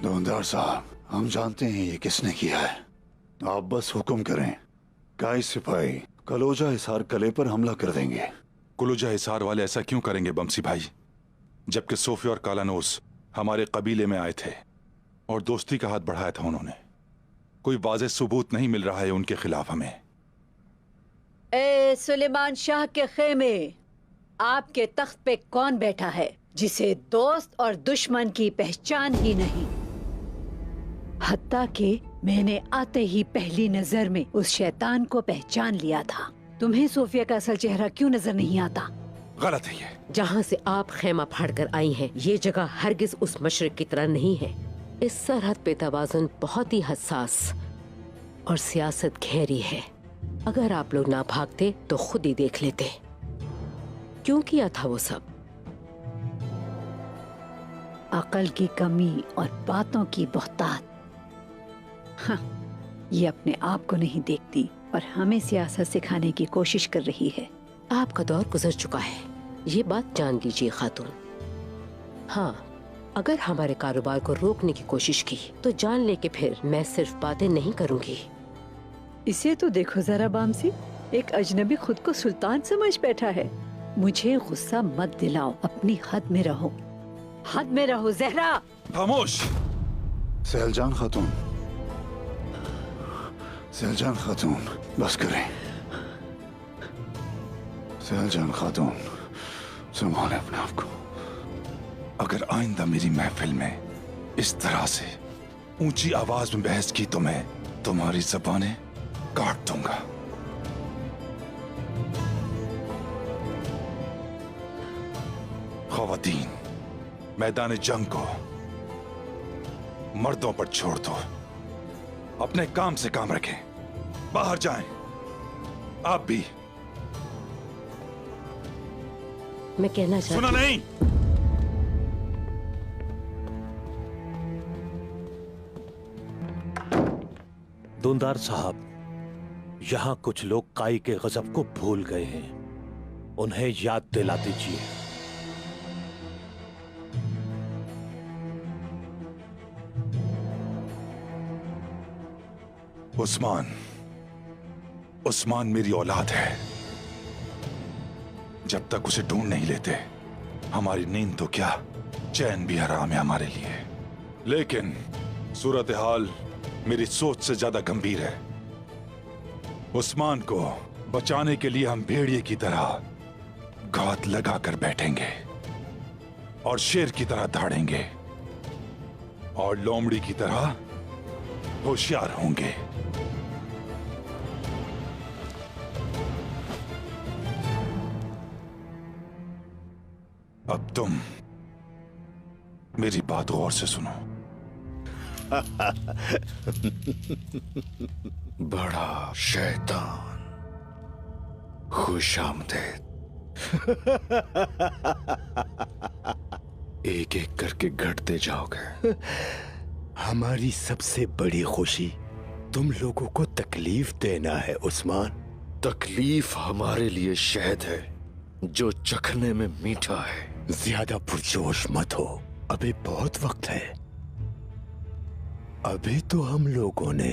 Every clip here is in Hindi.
धुंधार साहब, हम जानते हैं ये किसने किया है। आप बस हुक्म करें, काई सिपाही कलोजा हिसार कले पर हमला कर देंगे। कलोजा हिसार वाले ऐसा क्यों करेंगे बमसी भाई, जबकि सोफी और कालानोस हमारे कबीले में आए थे और दोस्ती का हाथ बढ़ाया था उन्होंने। कोई वाज़ेह सबूत नहीं मिल रहा है उनके खिलाफ हमें। ए सुलेमान शाह के खेमे, आपके तख्त पे कौन बैठा है जिसे दोस्त और दुश्मन की पहचान ही नहीं? हत्ता कि मैंने आते ही पहली नजर में उस शैतान को पहचान लिया था। तुम्हें सोफिया का असल चेहरा क्यों नजर नहीं आता? गलत है ये। जहाँ से आप खेमा फाड़कर आई हैं, ये जगह हरगिज उस मशरिक की तरह नहीं है। इस सरहद पे तवाज़ुन बहुत ही हसास और सियासत गहरी है। अगर आप लोग ना भागते तो खुद ही देख लेते क्यों किया था वो सब। अकल की कमी और बातों की बहुतात। हाँ, ये अपने आप को नहीं देखती और हमें सियासत सिखाने की कोशिश कर रही है। आपका दौर गुजर चुका है, ये बात जान लीजिए खातून। हाँ, अगर हमारे कारोबार को रोकने की कोशिश की तो जान ले के फिर मैं सिर्फ बातें नहीं करूंगी। इसे तो देखो जरा बामसी, एक अजनबी खुद को सुल्तान समझ बैठा है। मुझे गुस्सा मत दिलाओ, अपनी हद में रहो। हद में रहो जहरा। खामोश। सहलजान खातून, सहलजान खातून, बस करें। सहलजान खातून, संभालें अपने आप को। अगर आइंदा मेरी महफिल में इस तरह से ऊंची आवाज में बहस की तो मैं तुम्हारी ज़बानें काट दूंगा। ख़वातीन, मैदान जंग को मर्दों पर छोड़ दो। अपने काम से काम रखें, बाहर जाएं। आप भी। मैं कहना चाहती सुना नहीं? धुंधार साहब, यहाँ कुछ लोग काई के गजब को भूल गए हैं, उन्हें याद दिला दीजिए। उस्मान मेरी औलाद है। जब तक उसे ढूंढ नहीं लेते हमारी नींद तो क्या, चैन भी हराम है हमारे लिए। लेकिन सूरत हाल मेरी सोच से ज्यादा गंभीर है। उस्मान को बचाने के लिए हम भेड़िए की तरह घात लगाकर बैठेंगे और शेर की तरह दौड़ेंगे और लोमड़ी की तरह होशियार होंगे। अब तुम मेरी बात गौर से सुनो। बड़ा शैतान, खुशामदीद। एक एक करके घटते जाओगे। हमारी सबसे बड़ी खुशी तुम लोगों को तकलीफ देना है उस्मान। तकलीफ हमारे लिए शहद है जो चखने में मीठा है। ज्यादा पुरजोश मत हो, अभी बहुत वक्त है। अभी तो हम लोगों ने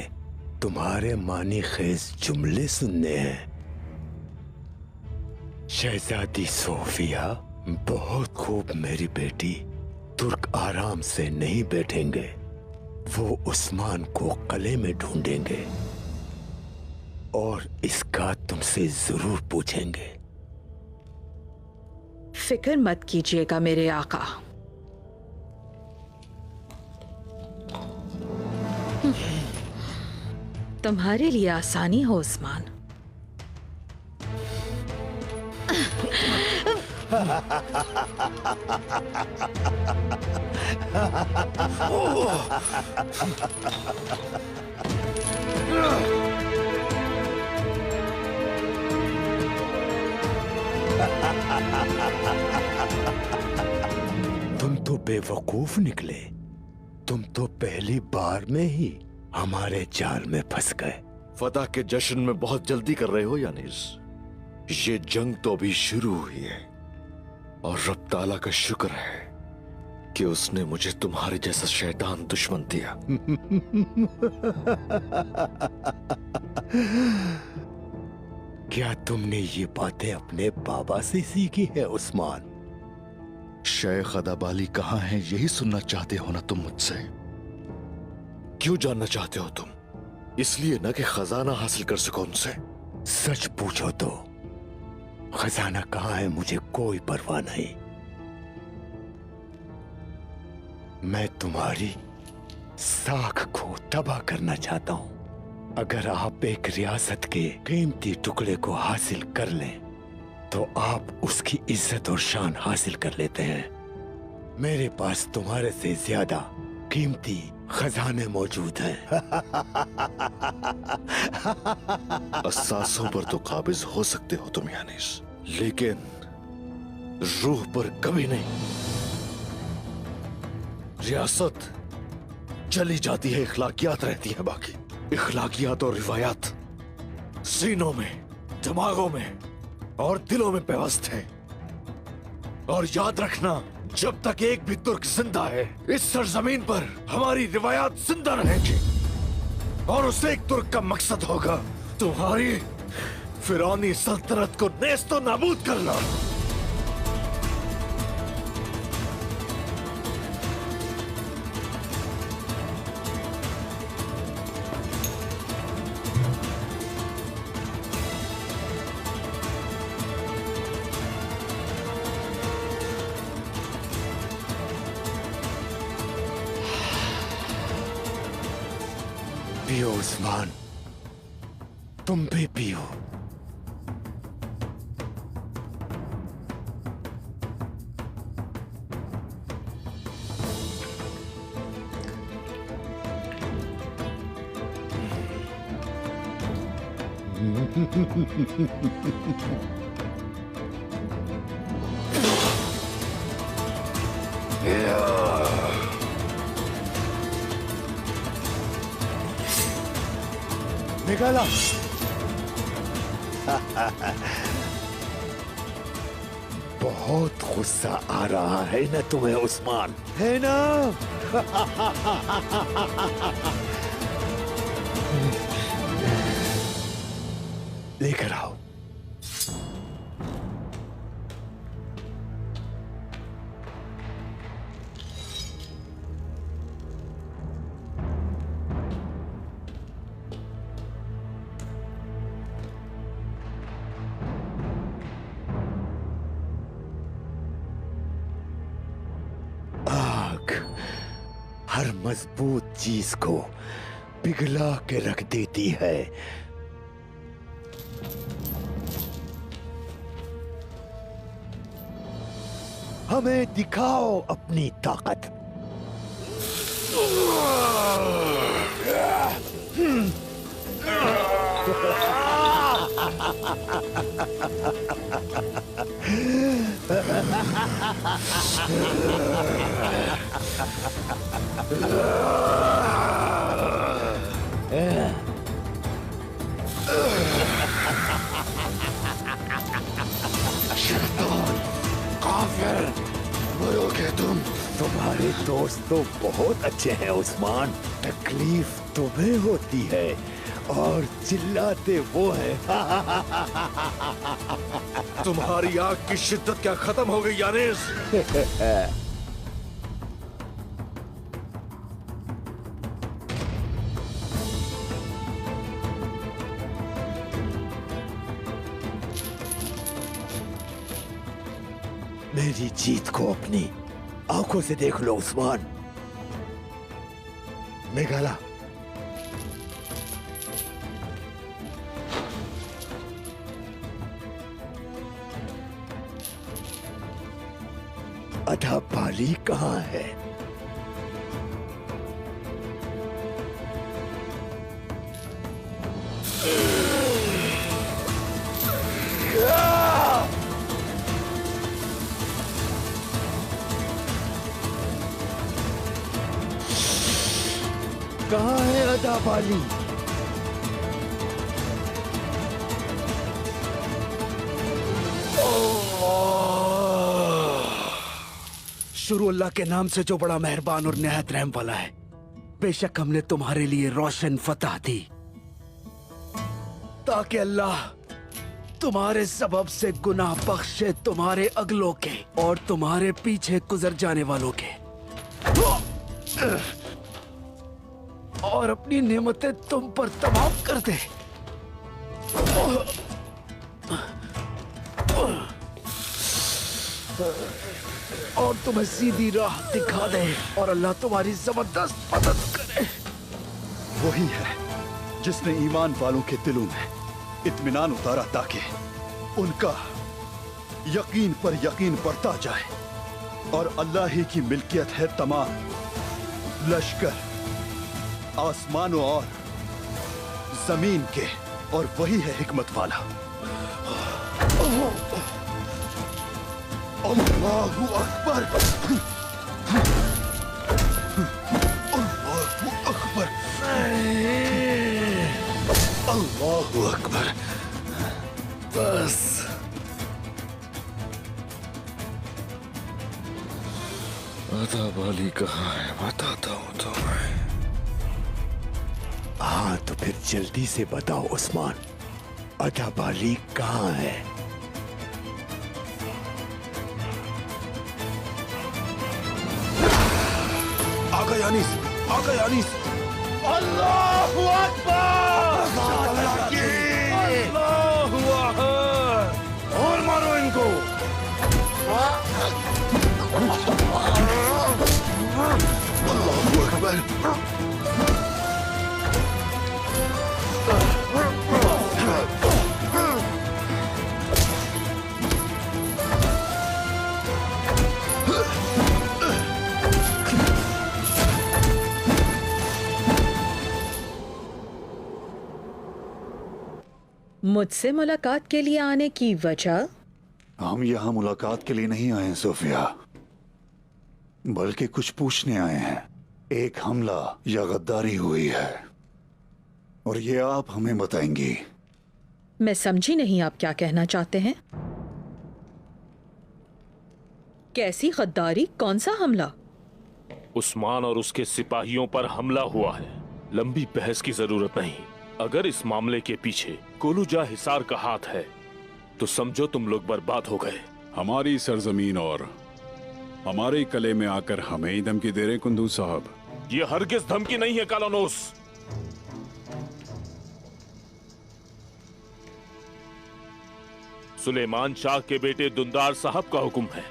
तुम्हारे मानी खेज जुमले सुनने हैं। शहजादी सोफिया बहुत खूब मेरी बेटी। तुर्क आराम से नहीं बैठेंगे, वो उस्मान को कले में ढूंढेंगे और इसका तुमसे जरूर पूछेंगे। फिक्र मत कीजिएगा मेरे आका। तुम्हारे लिए आसानी हो उस्मान। तुम तो बेवकूफ निकले। तुम तो पहली बार में ही हमारे जाल में फंस गए। फतह के जश्न में बहुत जल्दी कर रहे हो यानीस। ये जंग तो अभी शुरू हुई है और रब ताला का शुक्र है कि उसने मुझे तुम्हारे जैसा शैतान दुश्मन दिया। क्या तुमने ये बातें अपने बाबा से सीखी है उस्मान? शेख अदाबाली कहाँ है, यही सुनना चाहते हो ना तुम मुझसे? क्यों जानना चाहते हो तुम? इसलिए ना कि खजाना हासिल कर सको उनसे। सच पूछो तो खजाना कहाँ है मुझे कोई परवाह नहीं। मैं तुम्हारी साख को तबाह करना चाहता हूं। अगर आप एक रियासत के कीमती टुकड़े को हासिल कर लें तो आप उसकी इज्जत और शान हासिल कर लेते हैं। मेरे पास तुम्हारे से ज्यादा कीमती खजाने मौजूद हैं। असासों पर तो काबिज हो सकते हो तुम यानीस, लेकिन रूह पर कभी नहीं। रियासत चली जाती है, इखलाकियात रहती है बाकी। इखलाकियात और रिवायात सीनों में, दिमागों में और दिलों में पेवस्त है। और याद रखना, जब तक एक भी तुर्क जिंदा है इस सरजमीन पर हमारी रिवायात जिंदा रहेंगी। और उस एक तुर्क का मकसद होगा तुम्हारी फिरौनी सल्तनत को नेस्तो नाबूद करना। पियो उस्मान, तुम भी पियो। निकाला। बहुत गुस्सा आ रहा है ना तुम्हें उस्मान, है ना? लेकर आओ। हर मजबूत चीज को पिघला के रख देती है। हमें दिखाओ अपनी ताकत। शैतान, काफिर, मरोगे तुम। तुम्हारे दोस्त तो बहुत अच्छे हैं उस्मान, तकलीफ तुम्हें होती है और चिल्लाते वो हैं। तुम्हारी आग की शिद्दत क्या खत्म हो गई यानीस? मेरी जीत को अपनी आंखों से देख लो उस्मान। मेघाला, अदाबाली कहाँ है? कहाँ है अदाबाली? शुरू अल्लाह के नाम से जो बड़ा मेहरबान और निहायत रहम वाला है। बेशक हमने तुम्हारे लिए रोशन फतह दी ताकि अल्लाह तुम्हारे सबब से गुनाह बख्शे तुम्हारे अगलों के और तुम्हारे पीछे गुजर जाने वालों के, और अपनी नेमतें तुम पर तमाम कर दे। और तुम्हें सीधी राह दिखा दे और अल्लाह तुम्हारी जबरदस्त मदद करे। वही है जिसने ईमान वालों के दिलों में इत्मीनान उतारा ताकि उनका यकीन पर यकीन बढ़ता जाए। और अल्लाह ही की मिल्कियत है तमाम लश्कर आसमानों और जमीन के, और वही है हिकमत वाला। अल्लाहु अकबर, अल्लाहु अकबर, अल्लाहु अकबर। बस अदाबाली कहाँ है बताता हूँ तुम्हें। हाँ तो फिर जल्दी से बताओ उस्मान, अदाबाली कहाँ है? आका यानीस, आका यानीस। अल्लाहु अकबर, अल्लाहु अकबर। और मारो इनको। अल्लाहु अकबर। मुझसे मुलाकात के लिए आने की वजह? हम यहाँ मुलाकात के लिए नहीं आए हैं सोफिया, बल्कि कुछ पूछने आए हैं। एक हमला या गद्दारी हुई है और ये आप हमें बताएंगी। मैं समझी नहीं, आप क्या कहना चाहते हैं? कैसी गद्दारी? कौन सा हमला? उस्मान और उसके सिपाहियों पर हमला हुआ है। लंबी बहस की जरूरत नहीं। अगर इस मामले के पीछे कोलूजा हिसार का हाथ है तो समझो तुम लोग बर्बाद हो गए। हमारी सरजमीन और हमारे कले में आकर हमें ही धमकी दे रहे कुंदूज साहब? ये हरगिज धमकी नहीं है कालानोस। सुलेमान शाह के बेटे दुंदार साहब का हुक्म है,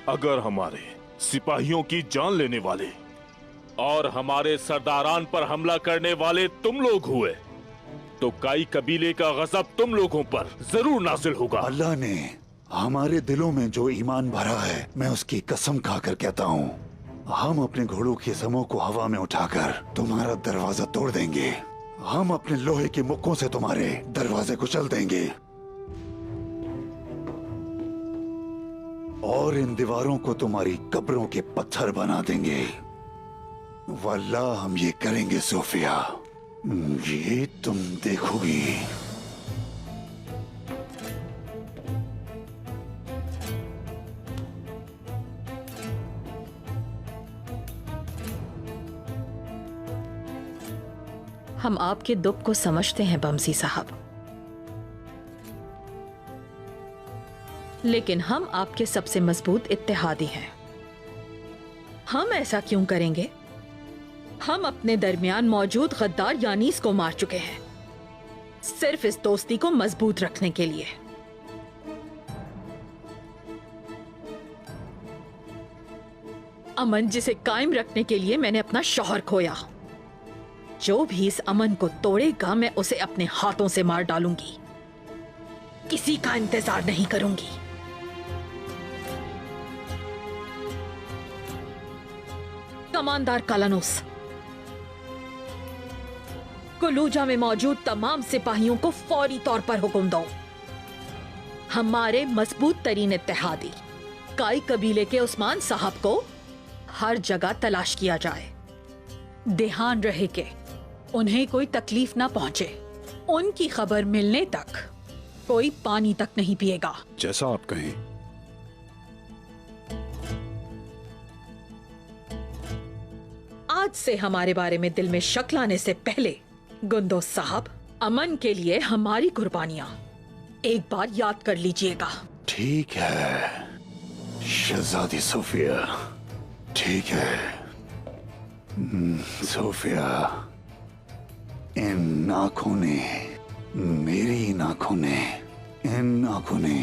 अगर हमारे सिपाहियों की जान लेने वाले और हमारे सरदारान पर हमला करने वाले तुम लोग हुए तो काई कबीले का गजब तुम लोगों पर जरूर नाजिल होगा। अल्लाह ने हमारे दिलों में जो ईमान भरा है, मैं उसकी कसम खाकर कहता हूँ, हम अपने घोड़ों के समों को हवा में उठाकर तुम्हारा दरवाजा तोड़ देंगे। हम अपने लोहे के मुक्कों से तुम्हारे दरवाजे कुचल देंगे और इन दीवारों को तुम्हारी कब्रों के पत्थर बना देंगे। वल्लाह हम ये करेंगे सोफिया, ये तुम देखोगी। हम आपके दुख को समझते हैं बमसी साहब, लेकिन हम आपके सबसे मजबूत इत्तेहादी हैं। हम ऐसा क्यों करेंगे? हम अपने दरमियान मौजूद गद्दार यानीस को मार चुके हैं, सिर्फ इस दोस्ती को मजबूत रखने के लिए। अमन जिसे कायम रखने के लिए मैंने अपना शौहर खोया। जो भी इस अमन को तोड़ेगा मैं उसे अपने हाथों से मार डालूंगी, किसी का इंतजार नहीं करूंगी। कमांडर कालानोस, कुलूजा में मौजूद तमाम सिपाहियों को फौरी तौर पर हुक्म दो, हमारे मजबूत तरीन इत्तेहादी काई कबीले के उस्मान साहब को हर जगह तलाश किया जाए। ध्यान रहे कि उन्हें कोई तकलीफ ना पहुंचे। उनकी खबर मिलने तक कोई पानी तक नहीं पिएगा। जैसा आप कहें। आज से हमारे बारे में दिल में शक लाने से पहले गुंदोस साहब, अमन के लिए हमारी कुर्बानियां एक बार याद कर लीजिएगा। ठीक है शहजादी सोफिया, ठीक है। सोफिया, इन आंखों ने, मेरी इन आंखों ने, इन आंखों ने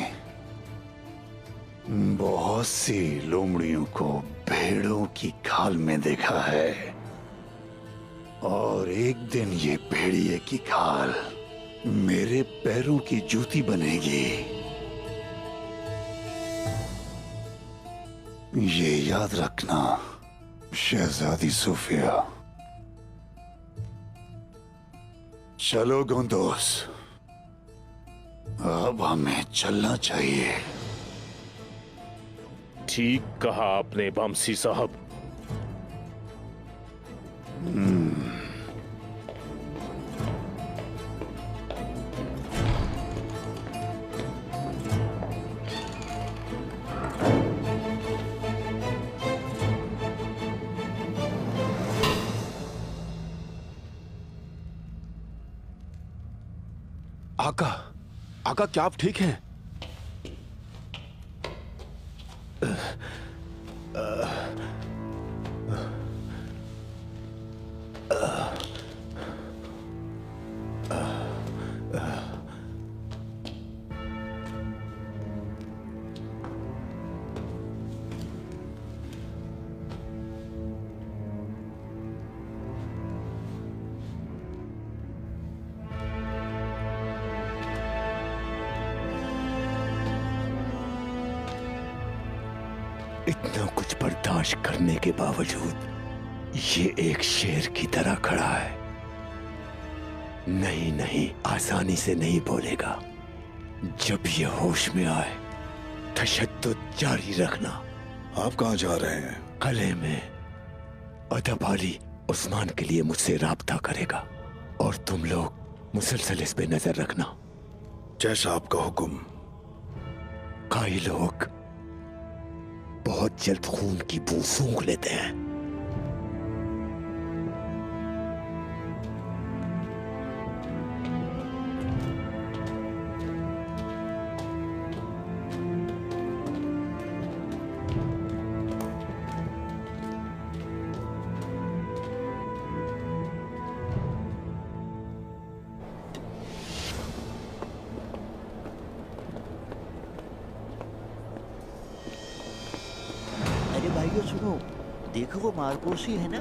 बहुत सी लोमड़ियों को भेड़ों की खाल में देखा है, और एक दिन ये भेड़िए की खाल मेरे पैरों की जूती बनेगी। ये याद रखना शहजादी सोफिया। चलो गुंदोस, अब हमें चलना चाहिए। ठीक कहा आपने बमसी साहब। आका, आका क्या आप ठीक हैं? इतना कुछ बर्दाश्त करने के बावजूद ये एक शेर की तरह खड़ा है। नहीं नहीं, आसानी से नहीं बोलेगा। जब ये होश में आए तशद्दुद जारी रखना। आप कहाँ जा रहे हैं? कले में अदब अली उस्मान के लिए मुझसे राब्ता करेगा, और तुम लोग मुसलसल इस पे नजर रखना। जैसा आपका हुक्म। कई लोग बहुत जल्द खून की बू सूंघ लेते हैं। अरे भाइयों सुनो, देखो वो मार्कोस ही है ना?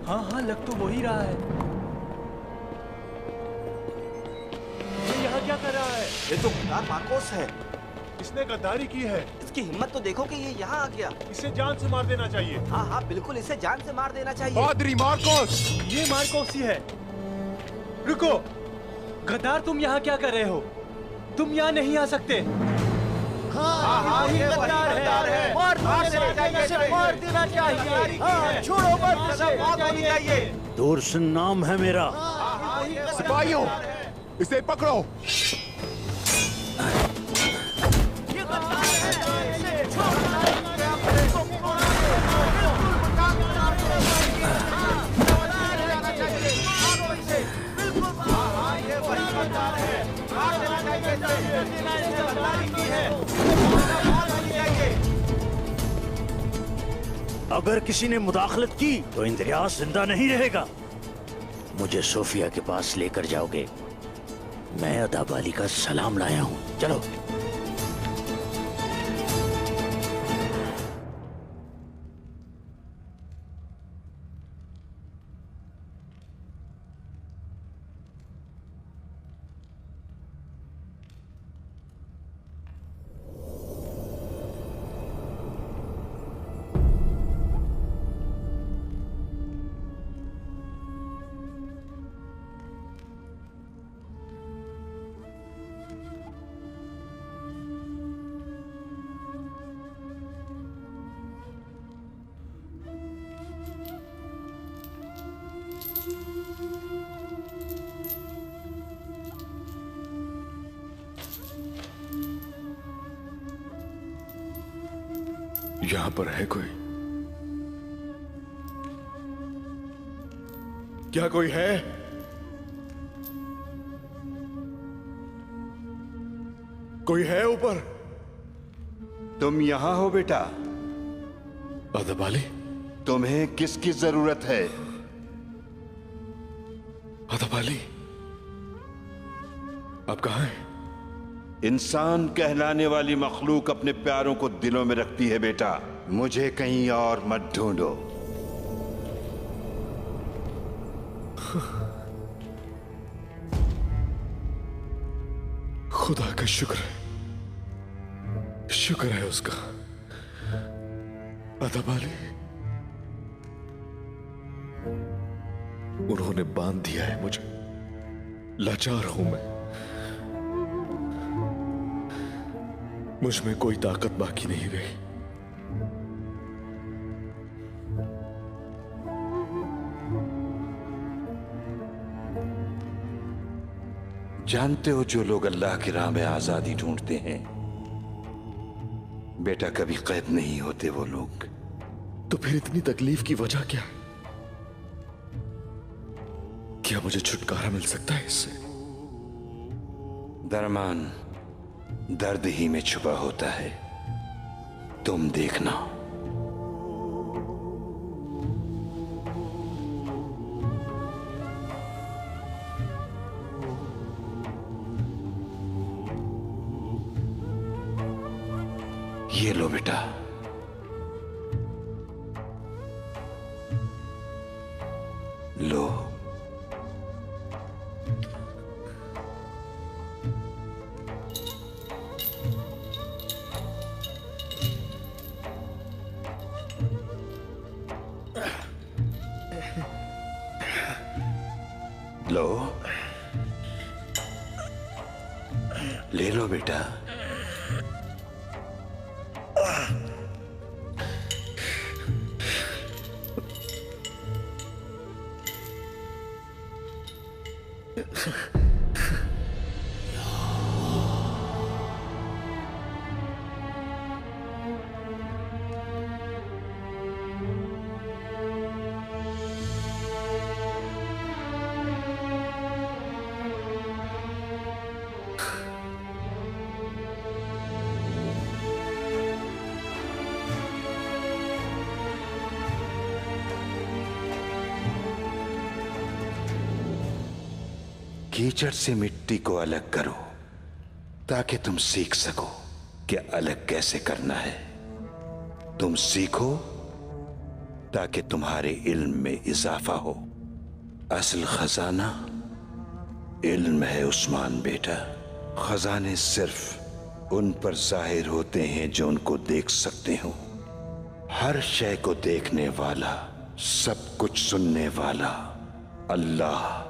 हाँ हाँ, लग तो वही रहा है। ये यहाँ क्या कर रहा है? ये तो गद्दार मार्कोस है। इसने गद्दारी की है। इसकी हिम्मत तो देखो कि ये यहाँ आ गया। इसे जान से मार देना चाहिए। हाँ हाँ बिल्कुल, इसे जान से मार देना चाहिए। पादरी मार्कोस! ये मार्कोस ही है। रुको, गद्दार तुम यहाँ क्या कर रहे हो? तुम यहाँ नहीं आ सकते। हाँ, ये गद्दार है। मार देना चाहिए। हाँ, छोड़ो मत, मौत होनी चाहिए। दूरसन नाम है मेरा। सिपाहियों, इसे पकड़ो। अगर किसी ने मुदाखलत की तो इंद्रियास जिंदा नहीं रहेगा। मुझे सोफिया के पास लेकर जाओगे। मैं अदब अली का सलाम लाया हूँ। चलो। यहाँ पर है कोई? क्या कोई है? कोई है ऊपर? तुम यहां हो बेटा? अदब अली, तुम्हें किसकी जरूरत है? अदब अली, आप कहां हैं? इंसान कहलाने वाली मखलूक अपने प्यारों को दिलों में रखती है बेटा। मुझे कहीं और मत ढूंढो। खुदा का शुक्र है, शुक्र है उसका। अदब अली, उन्होंने बांध दिया है मुझे। लाचार हूं मैं, मुझ में कोई ताकत बाकी नहीं रही। जानते हो, जो लोग अल्लाह की राह में आजादी ढूंढते हैं बेटा, कभी कैद नहीं होते वो लोग। तो फिर इतनी तकलीफ की वजह क्या है? क्या मुझे छुटकारा मिल सकता है इससे? दरमान दर्द ही में छुपा होता है, तुम देखना। ये लो बेटा। लो। लो, ले लो बेटा। कीचड़ से मिट्टी को अलग करो ताकि तुम सीख सको कि अलग कैसे करना है। तुम सीखो ताकि तुम्हारे इल्म में इजाफा हो। असल खजाना इल्म है उस्मान बेटा। खजाने सिर्फ उन पर जाहिर होते हैं जो उनको देख सकते हो। हर शय को देखने वाला, सब कुछ सुनने वाला अल्लाह।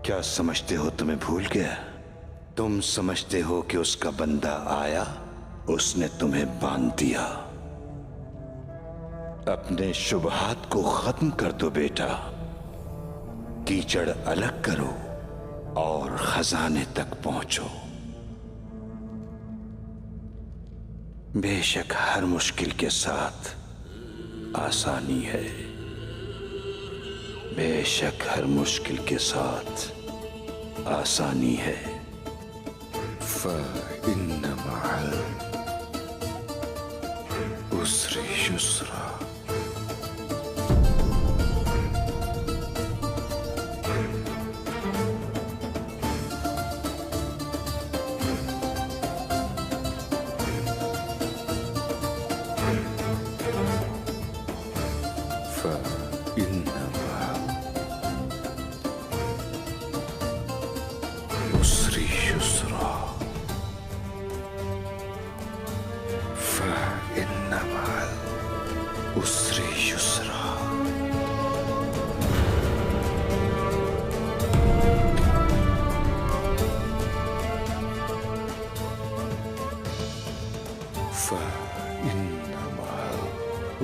क्या समझते हो तुम्हें भूल गया? तुम समझते हो कि उसका बंदा आया, उसने तुम्हें बांध दिया। अपने शुबहात को खत्म कर दो बेटा। कीचड़ अलग करो और खजाने तक पहुंचो। बेशक हर मुश्किल के साथ आसानी है। बेशक हर मुश्किल के साथ आसानी है। फ़इन्न मअल उसरि युस्रा।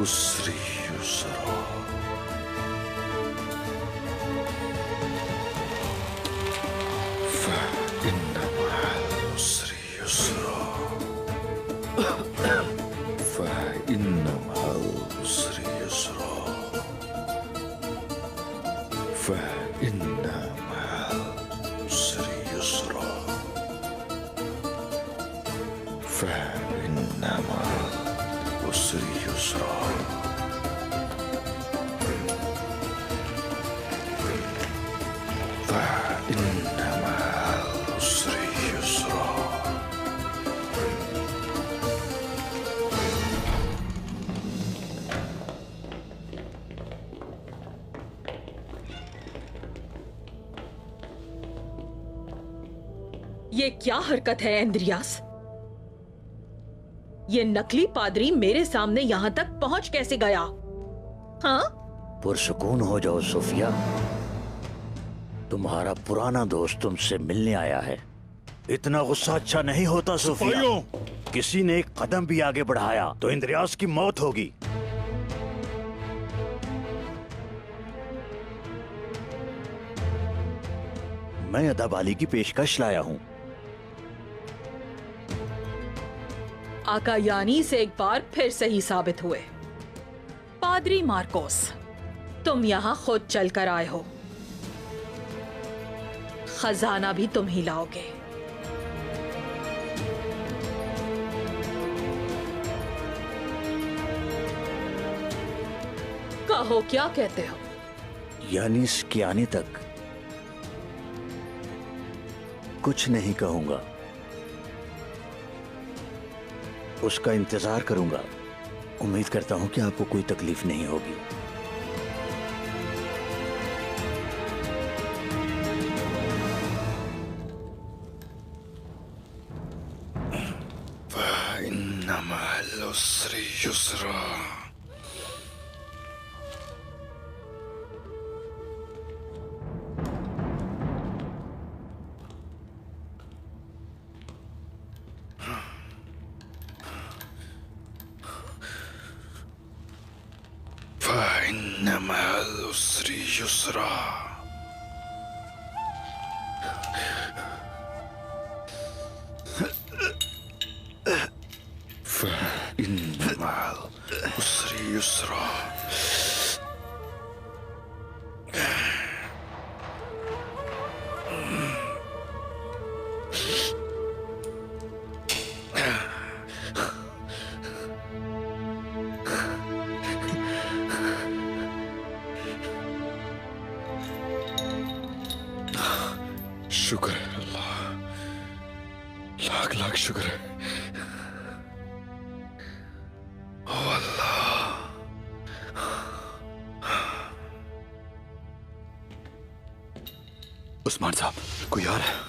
उसरि युस्रा। फ़इन्न मअल उसरि युस्रा। फ़इन्न मअल उसरि युस्रा। ये क्या हरकत है एंद्रियास? ये नकली पादरी मेरे सामने यहां तक पहुंच कैसे गया? हाँ? पुरसुकून हो जाओ सोफिया, तुम्हारा पुराना दोस्त तुमसे मिलने आया है। इतना गुस्सा अच्छा नहीं होता सोफिया। किसी ने एक कदम भी आगे बढ़ाया तो इंद्रियास की मौत होगी। मैं अदाबाली की पेशकश लाया हूं। आका यानी से एक बार फिर सही साबित हुए। पादरी मार्कोस, तुम यहां खुद चलकर आए हो। खजाना भी तुम ही लाओगे। कहो, क्या कहते हो? यानी इसके आने तक कुछ नहीं कहूंगा, उसका इंतजार करूंगा। उम्मीद करता हूं कि आपको कोई तकलीफ नहीं होगी। शुक्र है अल्लाह, लाख लाख शुक्र है। ओ अल्लाह, उस्मान साहब, कोई आ रहा है?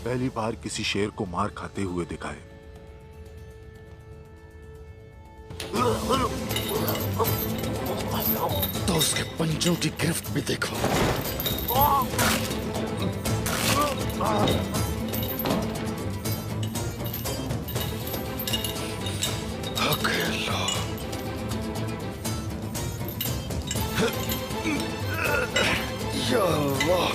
पहली बार किसी शेर को मार खाते हुए देखा है। तो उसके पंजों की गिरफ्त भी देखो। अकेला या अल्लाह,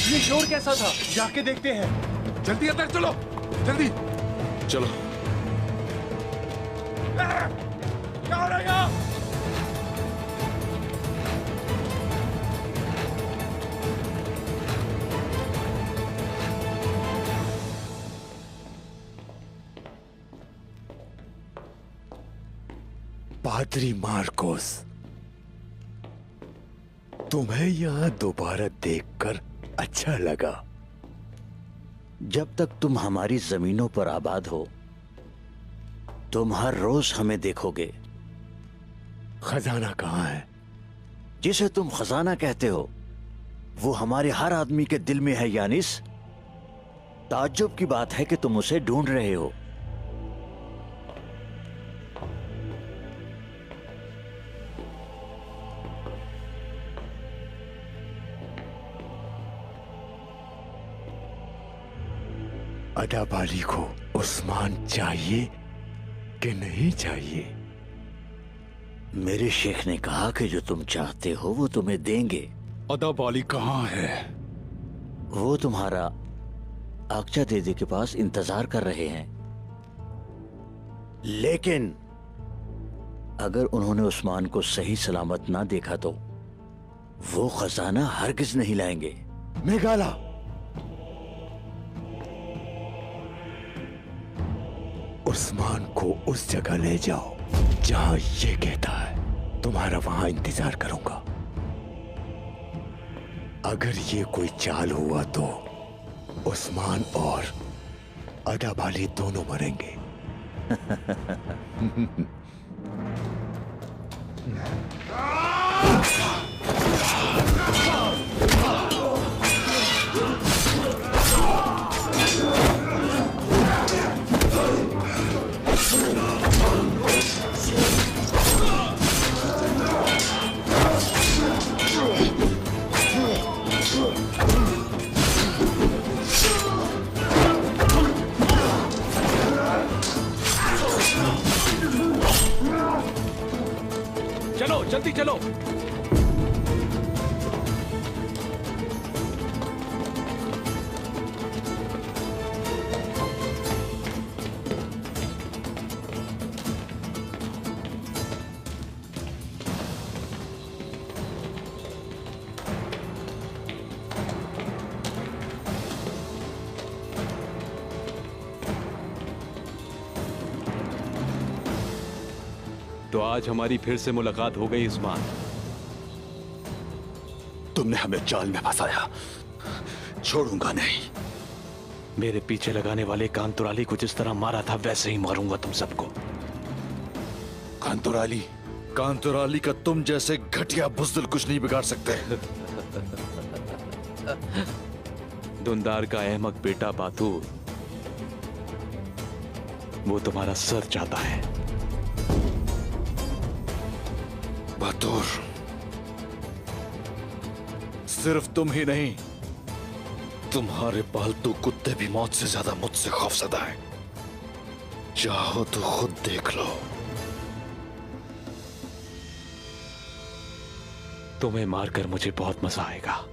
ये शोर कैसा था? जाके देखते हैं। जल्दी अंदर चलो, जल्दी चलो। क्या हो रहा है यहाँ? पादरी मार्कोस, तुम्हें यहां दोबारा देखकर अच्छा लगा। जब तक तुम हमारी जमीनों पर आबाद हो, तुम हर रोज हमें देखोगे। खजाना कहाँ है? जिसे तुम खजाना कहते हो, वो हमारे हर आदमी के दिल में है यानिस। ताज्जुब की बात है कि तुम उसे ढूंढ रहे हो। अदाबाली को उस्मान चाहिए कि नहीं चाहिए? मेरे शेख ने कहा कि जो तुम चाहते हो वो तुम्हें देंगे। अदाबाली कहाँ है? वो तुम्हारा आक्चा दीदी के पास इंतजार कर रहे हैं। लेकिन अगर उन्होंने उस्मान को सही सलामत ना देखा तो वो खजाना हरगिज नहीं लाएंगे। मेघाला, उस्मान को उस जगह ले जाओ जहां ये कहता है। तुम्हारा वहां इंतजार करूंगा। अगर ये कोई चाल हुआ तो उस्मान और अदाबाली दोनों मरेंगे। चलो जल्दी चलो। तो आज हमारी फिर से मुलाकात हो गई उस्मान। तुमने हमें जाल में फंसाया, छोड़ूंगा नहीं। मेरे पीछे लगाने वाले कांतुराली को जिस तरह मारा था वैसे ही मारूंगा तुम सबको। कांतुराली? कांतुराली का तुम जैसे घटिया बुज़दिल कुछ नहीं बिगाड़ सकते। दुंदार का अहमक बेटा बातूर, वो तुम्हारा सर चाहता है। बातूर, सिर्फ तुम ही नहीं, तुम्हारे पालतू कुत्ते भी मौत से ज्यादा मुझसे खौफजदा हैं। चाहो तो खुद देख लो। तुम्हें मारकर मुझे बहुत मजा आएगा।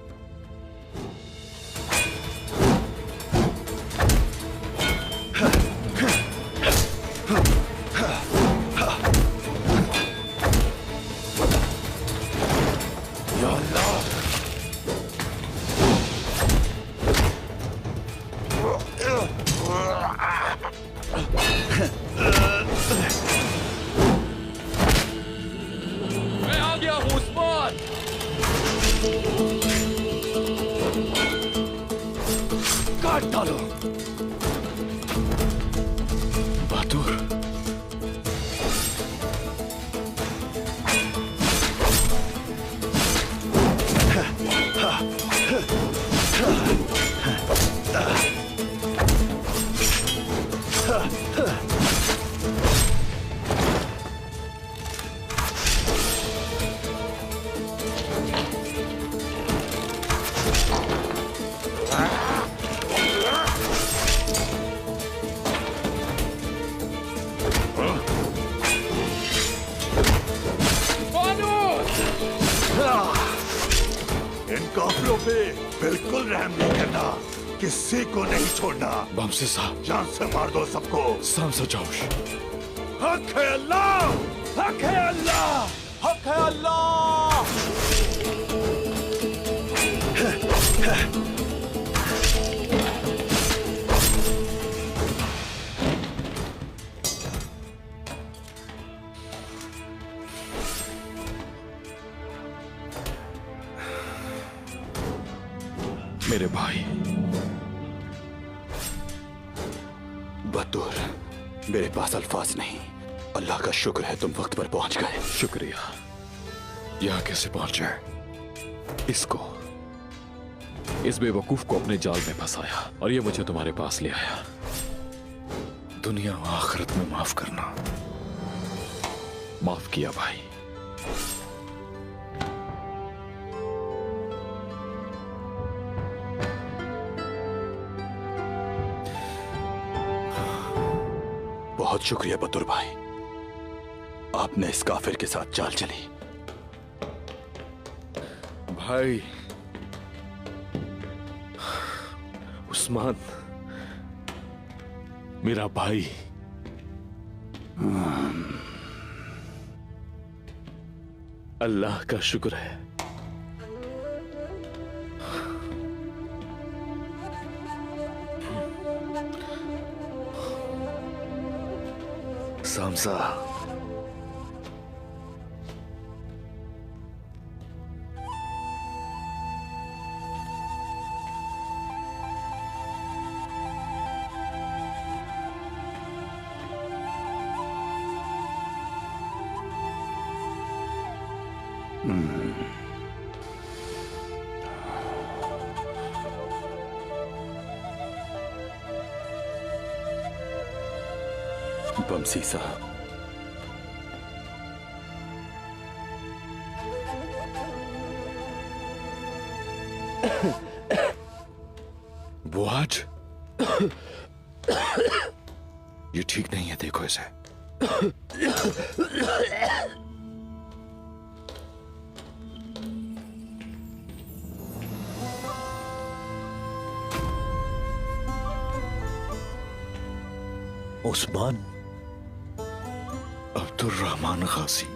मैं आ गया हूं उस्मान। काट डालो। बातूर, इन काफिरों पे बिल्कुल रहम नहीं करना, किसी को नहीं छोड़ना। बमसी साहब, जान से मार दो सबको। समझौश। हक है अल्लाह, हक है अल्लाह, हक है अल्लाह। मेरे भाई बतूर, मेरे पास अल्फाज नहीं। अल्लाह का शुक्र है तुम वक्त पर पहुंच गए। शुक्रिया। यहाँ कैसे पहुंचे? इसको, इस बेवकूफ को अपने जाल में फंसाया और ये मुझे तुम्हारे पास ले आया। दुनिया और आखिरत में माफ करना। माफ किया भाई। बहुत शुक्रिया बतूर भाई, आपने इस काफिर के साथ चाल चली। भाई उस्मान, मेरा भाई। अल्लाह का शुक्र है। सामसा, बमसी साहब, वो आज ये ठीक नहीं है, देखो इसे। उस्मान, अब्दुल रहमान गाजी।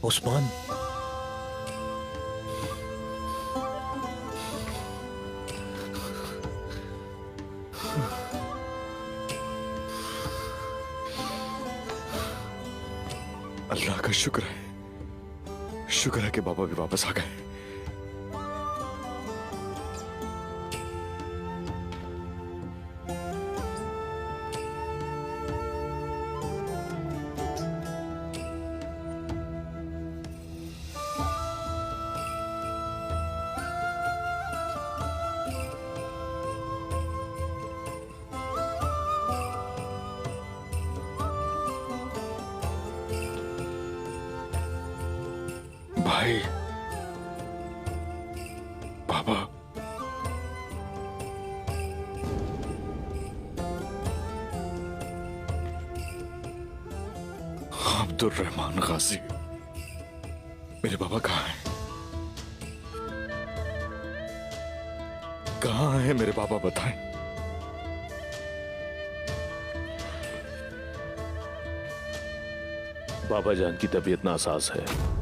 उस्मान, अल्लाह का शुक्र है, शुक्र है कि बाबा भी वापस आ गए। भाई, बाबा, अब्दुल रहमान गाजी, मेरे बाबा कहाँ हैं? कहाँ हैं मेरे बाबा, बताएं। बाबा जान की तबीयत नासाज है।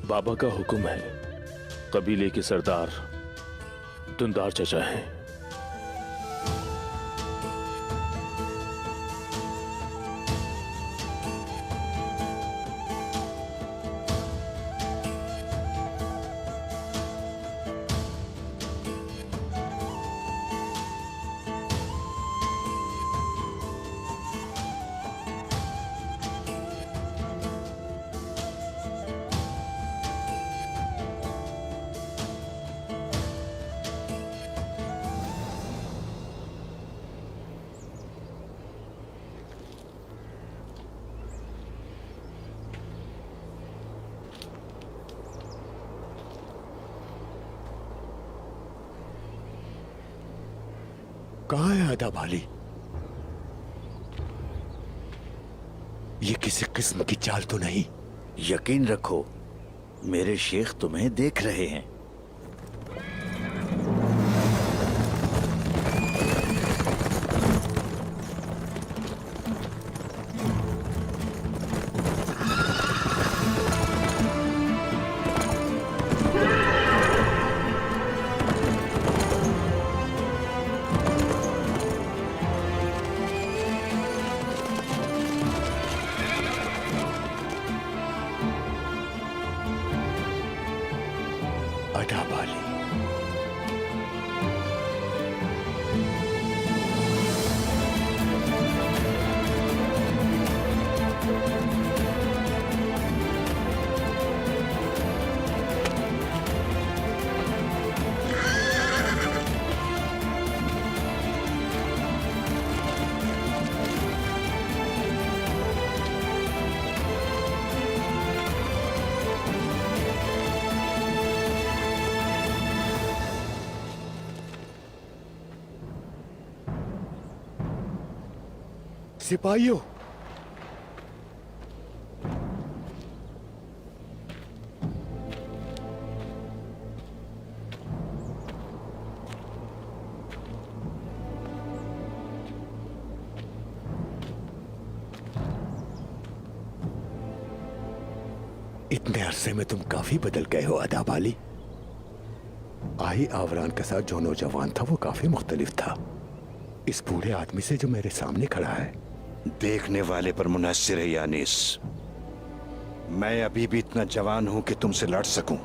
बाबा का हुक्म है, कबीले के सरदार दुंदार चचा हैं। कहाँ है आदाब अली? ये किसी किस्म की चाल तो नहीं? यकीन रखो, मेरे शेख तुम्हें देख रहे हैं। आदाब अली। सिपाहियों, इतने अरसे में तुम काफी बदल गए हो आदाब अली। आही आवरान के साथ जो नौजवान था वो काफी मुख्तलिफ था इस बूढ़े आदमी से जो मेरे सामने खड़ा है। देखने वाले पर मुनहसिर है यानीस। मैं अभी भी इतना जवान हूं कि तुमसे लड़ सकूं।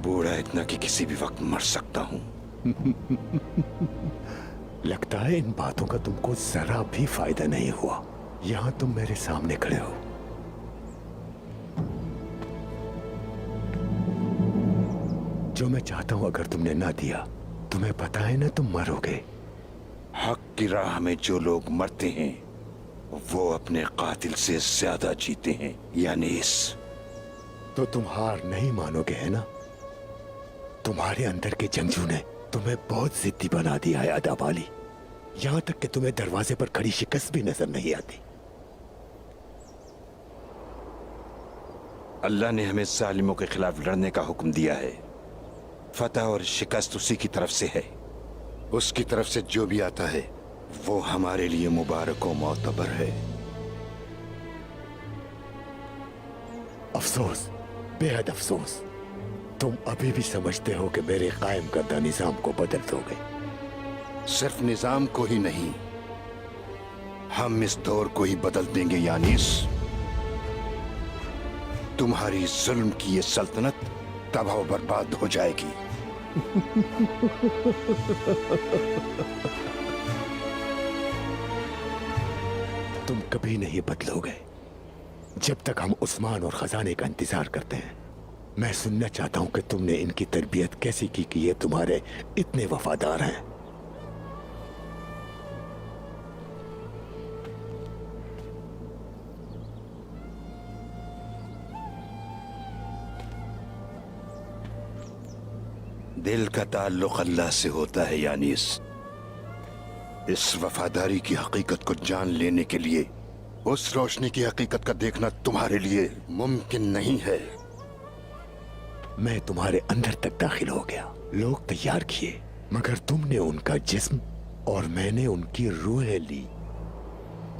बूढ़ा इतना कि किसी भी वक्त मर सकता हूं। लगता है इन बातों का तुमको जरा भी फायदा नहीं हुआ। यहां तुम मेरे सामने खड़े हो। जो मैं चाहता हूं अगर तुमने ना दिया, तुम्हें पता है ना तुम मरोगे। हक की राह में जो लोग मरते हैं वो अपने कातिल से ज्यादा जीते हैं यानीस। तो तुम हार नहीं मानोगे है ना? तुम्हारे अंदर के जंगजू ने तुम्हें बहुत जिद्दी बना दिया है आदाब अली। यहां तक कि तुम्हें दरवाजे पर खड़ी शिकस्त भी नजर नहीं आती। अल्लाह ने हमें जालिमों के खिलाफ लड़ने का हुक्म दिया है। फतह और शिकस्त उसी की तरफ से है। उसकी तरफ से जो भी आता है वो हमारे लिए मुबारक और मोतबर है। अफसोस, बेहद अफसोस, तुम अभी भी समझते हो कि मेरे कायम करदा निजाम को बदल दोगे। सिर्फ निजाम को ही नहीं, हम इस दौर को ही बदल देंगे यानीस। तुम्हारी जुल्म की ये सल्तनत तबाह और बर्बाद हो जाएगी। तुम कभी नहीं बदलोगे जब तक हम उस्मान और खजाने का इंतजार करते हैं। मैं सुनना चाहता हूं कि तुमने इनकी तरबियत कैसी की कि ये तुम्हारे इतने वफादार हैं। दिल का ताल्लुक अल्लाह से होता है यानीस। इस वफादारी की हकीकत को जान लेने के लिए उस रोशनी की हकीकत का देखना तुम्हारे लिए मुमकिन नहीं है। मैं तुम्हारे अंदर तक दाखिल हो गया। लोग तैयार किए मगर तुमने उनका जिस्म और मैंने उनकी रूहें ली।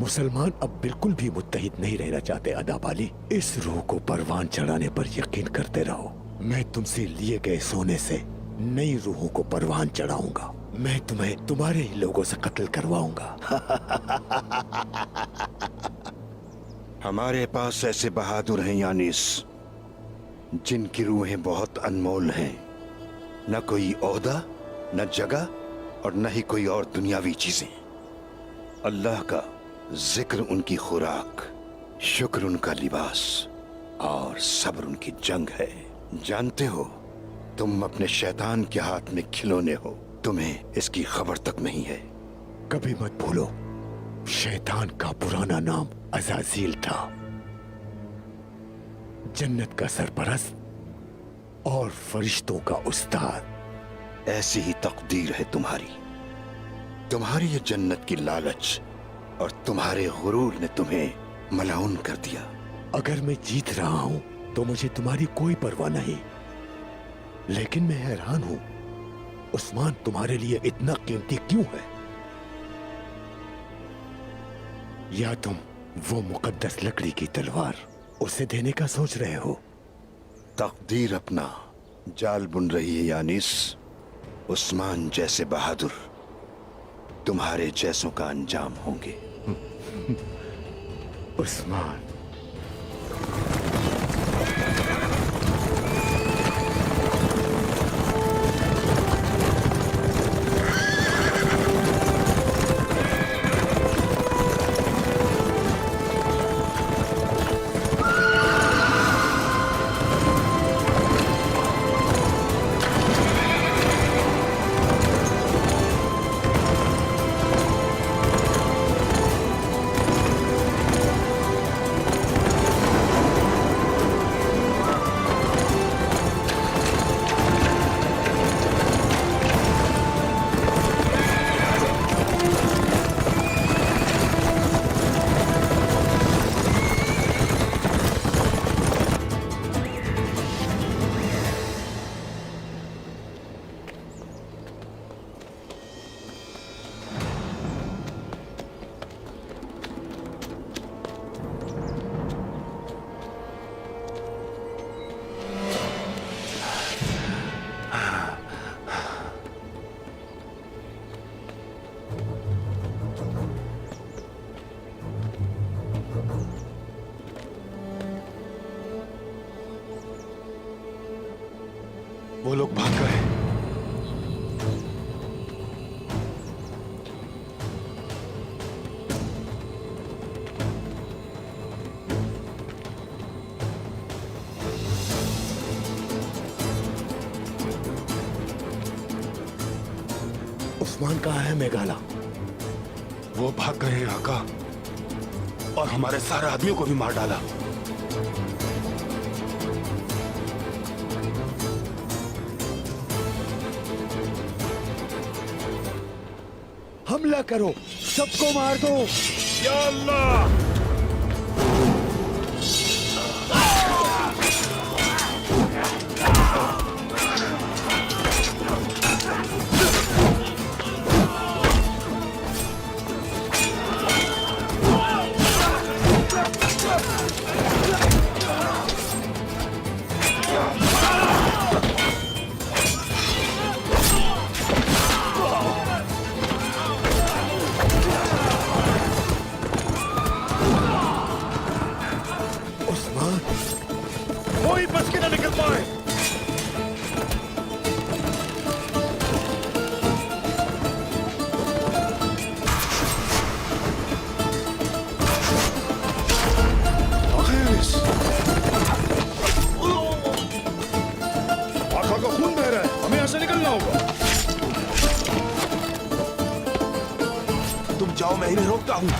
मुसलमान अब बिल्कुल भी मुत्तहिद नहीं रहना चाहते आदाब अली। इस रूह को परवान चढ़ाने पर यकीन करते रहो। मैं तुमसे लिए गए सोने से नई रूहों को परवान चढ़ाऊंगा। मैं तुम्हें तुम्हारे ही लोगों से कत्ल करवाऊंगा। हमारे पास ऐसे बहादुर हैं यानीस जिनकी रूहें बहुत अनमोल हैं। न कोई ओहदा, न जगह और न ही कोई और दुनियावी चीजें। अल्लाह का जिक्र उनकी खुराक, शुक्र उनका लिबास और सब्र उनकी जंग है। जानते हो, तुम अपने शैतान के हाथ में खिलौने हो। तुम्हें इसकी खबर तक नहीं है। कभी मत भूलो, शैतान का पुराना नाम अज़ाज़ील था। जन्नत का सरपरस्त और फरिश्तों का उस्ताद। ऐसी ही तकदीर है तुम्हारी। तुम्हारी ये जन्नत की लालच और तुम्हारे गुरूर ने तुम्हें मलाउन कर दिया। अगर मैं जीत रहा हूं तो मुझे तुम्हारी कोई परवाह नहीं, लेकिन मैं हैरान हूं उस्मान तुम्हारे लिए इतना कीमती क्यों है? या तुम वो मुकद्दस लकड़ी की तलवार उसे देने का सोच रहे हो? तकदीर अपना जाल बुन रही है यानीस। उस्मान जैसे बहादुर तुम्हारे जैसों का अंजाम होंगे। उस्मान, वो लोग भाग गए। उस्मान कहाँ है मेघाला? वो भाग गए हैं आका, और हमारे सारे आदमियों को भी मार डाला। हमला करो, सबको मार दो। या अल्लाह! कोई बच के ना निकल पाए। आका का खून बह रहा है, हमें यहाँ से निकलना होगा। तुम जाओ, मैं इन्हें रोकता हूँ।